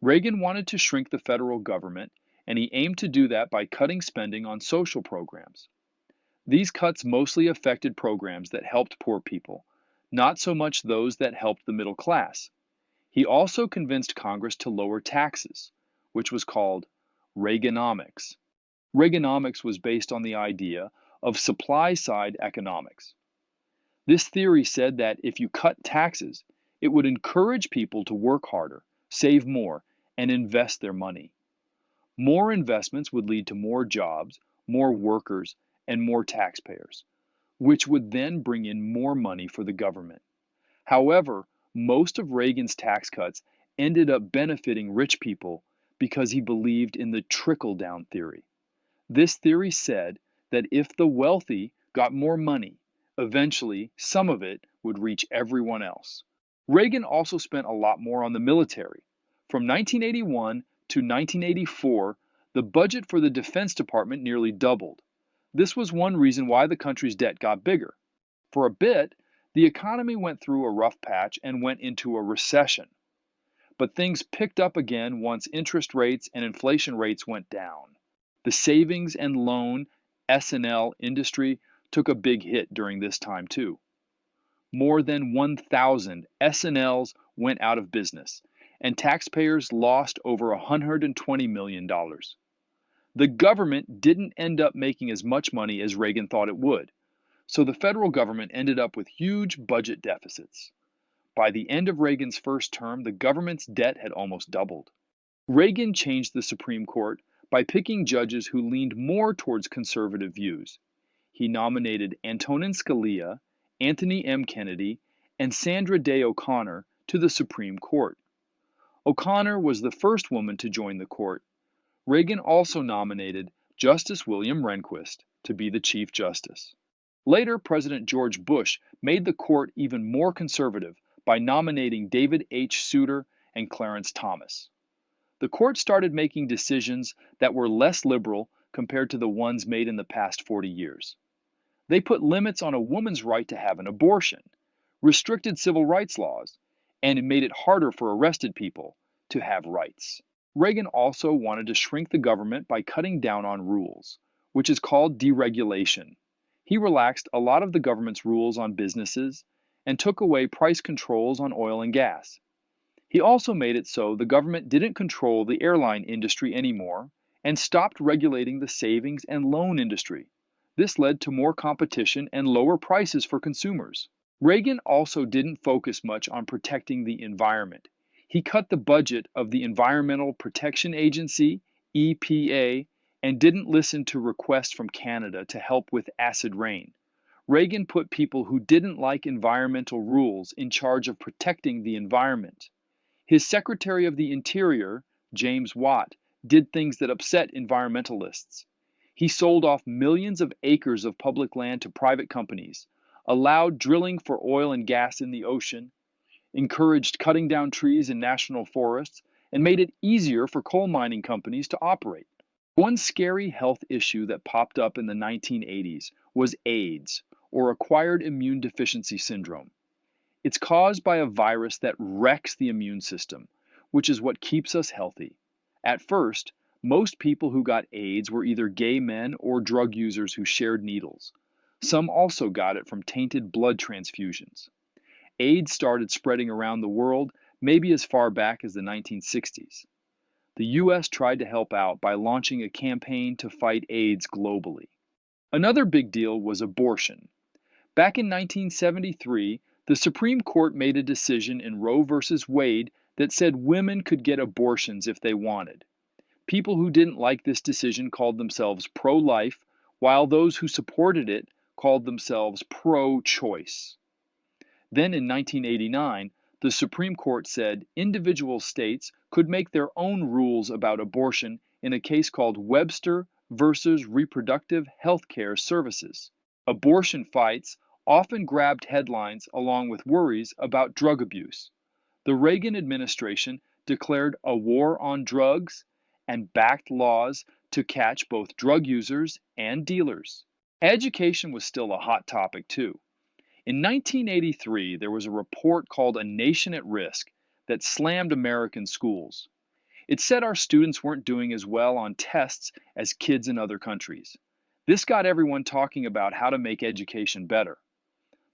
Reagan wanted to shrink the federal government, and he aimed to do that by cutting spending on social programs. These cuts mostly affected programs that helped poor people, not so much those that helped the middle class. He also convinced Congress to lower taxes, which was called Reaganomics. Reaganomics was based on the idea of supply side economics. This theory said that if you cut taxes, it would encourage people to work harder, save more, and invest their money. More investments would lead to more jobs, more workers, and more taxpayers, which would then bring in more money for the government. However, most of Reagan's tax cuts ended up benefiting rich people because he believed in the trickle down theory. This theory said that if the wealthy got more money, eventually some of it would reach everyone else. Reagan also spent a lot more on the military. From 1981 to 1984, the budget for the Defense Department nearly doubled. This was one reason why the country's debt got bigger. For a bit, the economy went through a rough patch and went into a recession. But things picked up again once interest rates and inflation rates went down. The savings and loan S&L industry took a big hit during this time too. More than 1,000 S&Ls went out of business, and taxpayers lost over $120 million. The government didn't end up making as much money as Reagan thought it would, so the federal government ended up with huge budget deficits. By the end of Reagan's first term, the government's debt had almost doubled. Reagan changed the Supreme Court by picking judges who leaned more towards conservative views. He nominated Antonin Scalia, Anthony M. Kennedy, and Sandra Day O'Connor to the Supreme Court. O'Connor was the first woman to join the court. Reagan also nominated Justice William Rehnquist to be the Chief Justice. Later, President George Bush made the court even more conservative by nominating David H. Souter and Clarence Thomas. The court started making decisions that were less liberal compared to the ones made in the past 40 years. They put limits on a woman's right to have an abortion, restricted civil rights laws, and it made it harder for arrested people to have rights. Reagan also wanted to shrink the government by cutting down on rules, which is called deregulation. He relaxed a lot of the government's rules on businesses and took away price controls on oil and gas. He also made it so the government didn't control the airline industry anymore and stopped regulating the savings and loan industry. This led to more competition and lower prices for consumers. Reagan also didn't focus much on protecting the environment. He cut the budget of the Environmental Protection Agency, EPA, and didn't listen to requests from Canada to help with acid rain. Reagan put people who didn't like environmental rules in charge of protecting the environment. His Secretary of the Interior, James Watt, did things that upset environmentalists. He sold off millions of acres of public land to private companies, allowed drilling for oil and gas in the ocean, encouraged cutting down trees in national forests, and made it easier for coal mining companies to operate. One scary health issue that popped up in the 1980s was AIDS, or acquired immune deficiency syndrome. It's caused by a virus that wrecks the immune system, which is what keeps us healthy. At first, most people who got AIDS were either gay men or drug users who shared needles. Some also got it from tainted blood transfusions. AIDS started spreading around the world maybe as far back as the 1960s. The US tried to help out by launching a campaign to fight AIDS globally. Another big deal was abortion. Back in 1973, the Supreme Court made a decision in Roe v. Wade that said women could get abortions if they wanted. People who didn't like this decision called themselves pro-life, while those who supported it called themselves pro-choice. Then in 1989, the Supreme Court said individual states could make their own rules about abortion in a case called Webster versus Reproductive Health Care Services. Abortion fights often grabbed headlines along with worries about drug abuse. The Reagan administration declared a war on drugs and backed laws to catch both drug users and dealers. Education was still a hot topic too. In 1983, there was a report called A Nation at Risk that slammed American schools. It said our students weren't doing as well on tests as kids in other countries. This got everyone talking about how to make education better.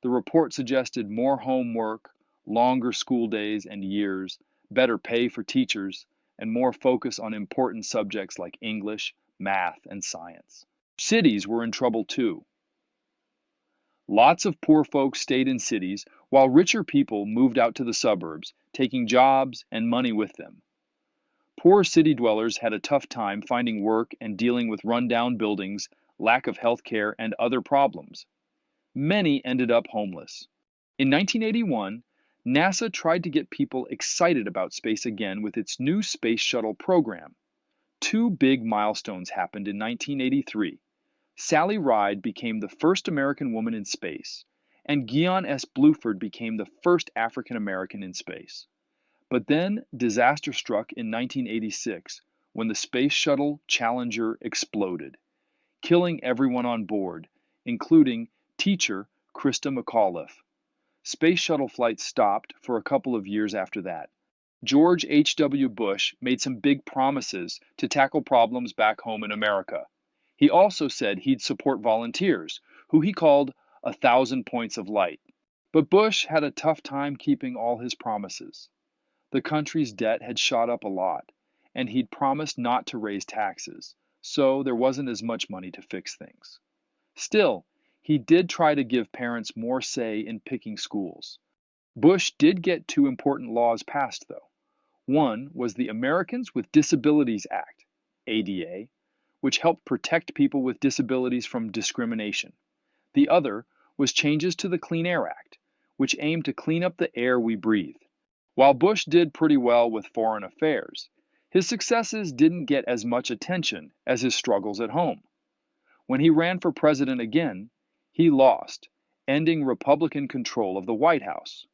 The report suggested more homework, longer school days and years, better pay for teachers, and more focus on important subjects like English, math, and science. Cities were in trouble too. Lots of poor folks stayed in cities while richer people moved out to the suburbs, taking jobs and money with them. Poor city dwellers had a tough time finding work and dealing with rundown buildings, lack of health care, and other problems. Many ended up homeless. In 1981, NASA tried to get people excited about space again with its new Space Shuttle program. Two big milestones happened in 1983. Sally Ride became the first American woman in space, and Guion S. Bluford became the first African American in space. But then disaster struck in 1986 when the Space Shuttle Challenger exploded, killing everyone on board, including teacher Krista McAuliffe. Space shuttle flights stopped for a couple of years after that. George H.W. Bush made some big promises to tackle problems back home in America. He also said he'd support volunteers, who he called 1,000 points of light. But Bush had a tough time keeping all his promises. The country's debt had shot up a lot, and he'd promised not to raise taxes, so there wasn't as much money to fix things. Still, he did try to give parents more say in picking schools. Bush did get two important laws passed, though. One was the Americans with Disabilities Act, ADA, which helped protect people with disabilities from discrimination. The other was changes to the Clean Air Act, which aimed to clean up the air we breathe. While Bush did pretty well with foreign affairs, his successes didn't get as much attention as his struggles at home. When he ran for president again, he lost, ending Republican control of the White House.